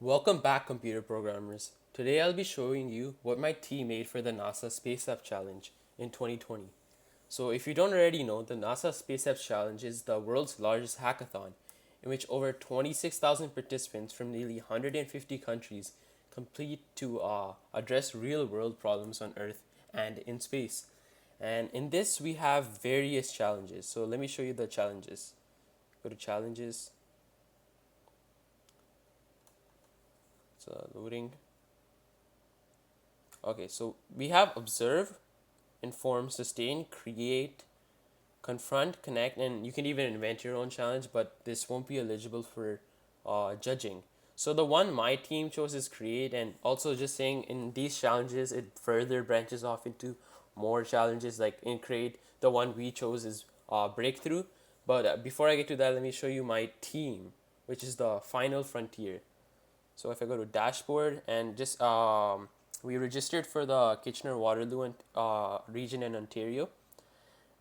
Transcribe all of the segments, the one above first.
Welcome back, computer programmers. Today I'll be showing you what my team made for the NASA Space Challenge in 2020. So, if you don't already know, the NASA Space Challenge is the world's largest hackathon in which over 26,000 participants from nearly 150 countries compete to address real world problems on Earth and in space. And in this, we have various challenges. So, let me show you the challenges. Go to challenges, so loading. Okay, so we have observe, inform, sustain, create, confront, connect, and you can even invent your own challenge, but this won't be eligible for judging. So the one my team chose is create, and also just saying in these challenges, it further branches off into more challenges. Like in create, the one we chose is breakthrough. But before I get to that, let me show you my team, which is the final frontier. So if I go to dashboard and just we registered for the Kitchener Waterloo and, region in Ontario,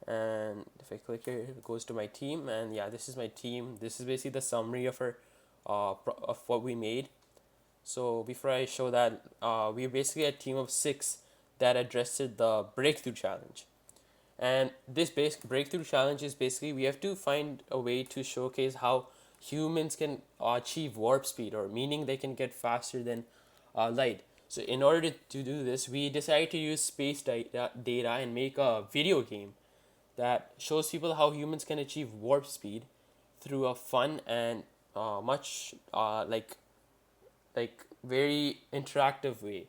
and if I click here, it goes to my team, and yeah, this is my team. This is basically the summary of our of what we made. So before I show that, we're basically a team of six that addressed the breakthrough challenge. And this breakthrough challenge is basically we have to find a way to showcase how humans can achieve warp speed, or meaning they can get faster than light. So in order to do this, we decided to use space data and make a video game that shows people how humans can achieve warp speed through a fun and much very interactive way.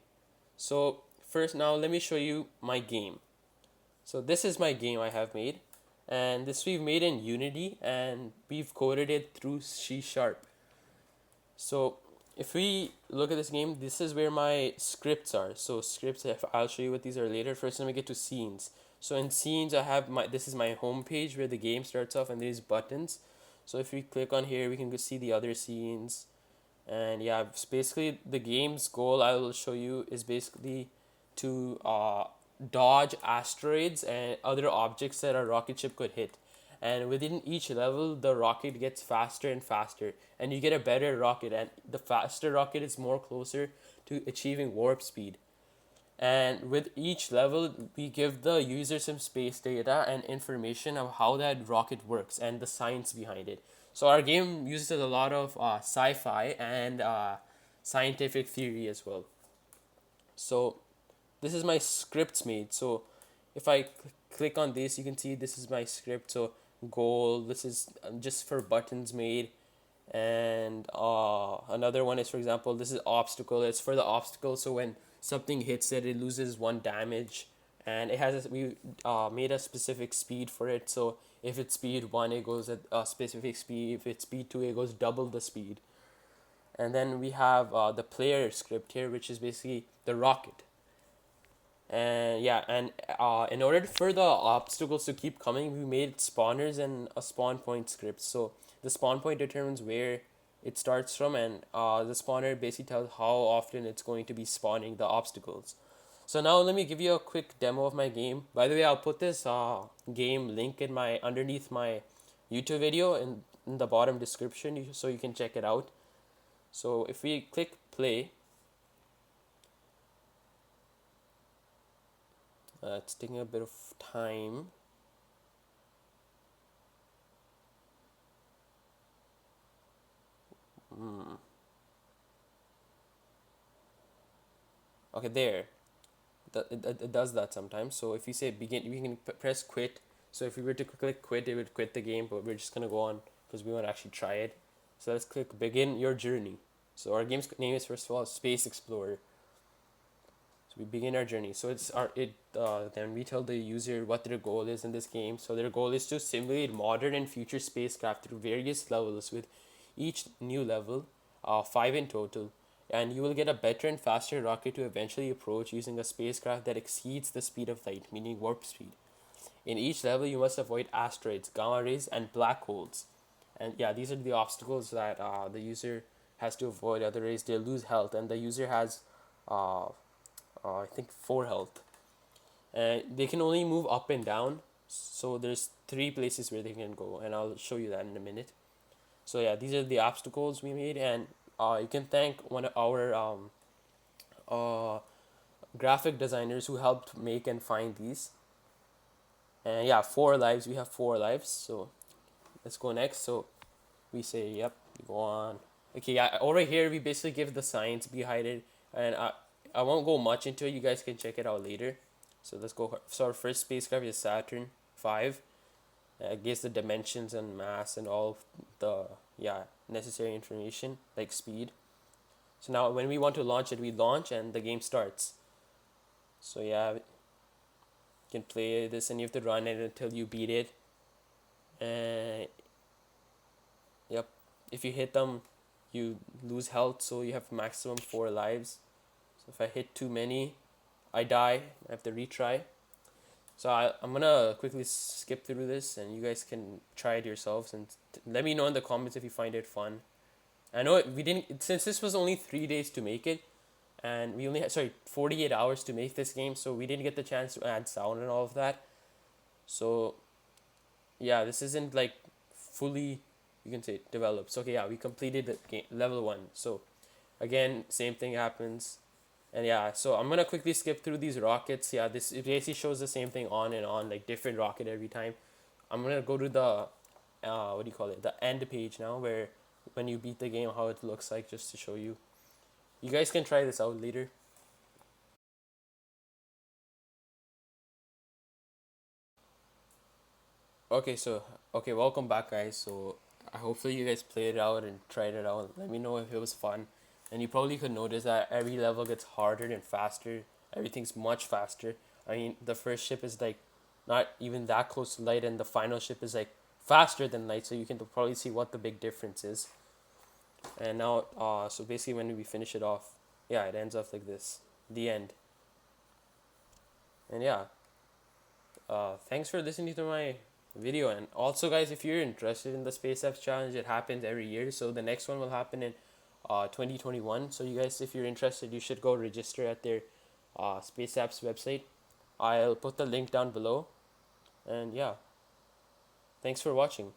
So first, now let me show you my game. So this is my game I have made, and this we've made in Unity, and we've coded it through C Sharp. So if we look at this game, this is where my scripts are. So scripts, if I'll show you what these are later. First, let me get to scenes. So in scenes, I have this is my home page where the game starts off, and these buttons. So if we click on here, we can go see the other scenes. And yeah, it's basically the game's goal I will show you is basically to dodge asteroids and other objects that a rocket ship could hit. And within each level, the rocket gets faster and faster, and you get a better rocket. And the faster rocket is more closer to achieving warp speed. And with each level, we give the user some space data and information of how that rocket works and the science behind it. So our game uses a lot of sci-fi and scientific theory as well. So this is my scripts made. So if I click on this, you can see this is my script. So goal, this is just for buttons made, and another one is, for example, this is obstacle. It's for the obstacle, so when something hits it, it loses one damage, and it has we made a specific speed for it. So if it's speed 1, it goes at a specific speed. If it's speed 2, it goes double the speed. And then we have the player script here, which is basically the rocket. And yeah, and in order for the obstacles to keep coming, we made spawners and a spawn point script. So the spawn point determines where it starts from, and the spawner basically tells how often it's going to be spawning the obstacles. So now let me give you a quick demo of my game. By the way, I'll put this game link in my underneath my YouTube video in the bottom description, so you can check it out. So if we click play, it's taking a bit of time. Okay, there. It does that sometimes. So if you say begin, we can press quit. So if we were to click quit, it would quit the game, but we're just gonna go on because we want to actually try it. So let's click begin your journey. So our game's name is, first of all, Space Explorer. So we begin our journey. So it's our it then we tell the user what their goal is in this game. So their goal is to simulate modern and future spacecraft through various levels, with each new level, 5 in total, and you will get a better and faster rocket to eventually approach using a spacecraft that exceeds the speed of light, meaning warp speed. In each level, you must avoid asteroids, gamma rays, and black holes. And yeah, these are the obstacles that the user has to avoid. Otherwise, they lose health, and the user has, I think, 4 health. And they can only move up and down. So there's 3 places where they can go, and I'll show you that in a minute. So yeah, these are the obstacles we made, and you can thank one of our uh, graphic designers who helped make and find these. And yeah, 4 lives. We have 4 lives. So let's go next. So we say yep. We go on. Okay, yeah. Over here, we basically give the science behind it, and I won't go much into it. You guys can check it out later. So let's go. So our first spacecraft is Saturn 5. It gives the dimensions and mass and all of the yeah necessary information like speed. So now when we want to launch it, we launch and the game starts. So yeah, you can play this and you have to run it until you beat it. And yep, if you hit them, you lose health. So you have maximum 4 lives. So if I hit too many, I die. I have to retry. So I'm gonna quickly skip through this, and you guys can try it yourselves, and let me know in the comments if you find it fun. I know we didn't, since this was only 3 days to make it, and we only had 48 hours to make this game, so we didn't get the chance to add sound and all of that. So yeah, this isn't like fully, you can say, developed. So okay, yeah, we completed the game level 1. So again, same thing happens. And yeah, so I'm gonna quickly skip through these rockets. Yeah, this it basically shows the same thing on and on, like different rocket every time. I'm gonna go to the what do you call it? The end page now, where when you beat the game, how it looks like, just to show you. You guys can try this out later. Okay, so okay, welcome back, guys. So I hopefully you guys played it out and tried it out. Let me know if it was fun. And you probably could notice that every level gets harder and faster. Everything's much faster. I mean, the first ship is like not even that close to light, and the final ship is like faster than light. So you can probably see what the big difference is. And now, so basically, when we finish it off, yeah, it ends up like this. The end. And yeah, thanks for listening to my video. And also, guys, if you're interested in the Space Apps Challenge, it happens every year. So the next one will happen in 2021. So you guys, if you're interested, you should go register at their Space Apps website. I'll put the link down below. And yeah, thanks for watching.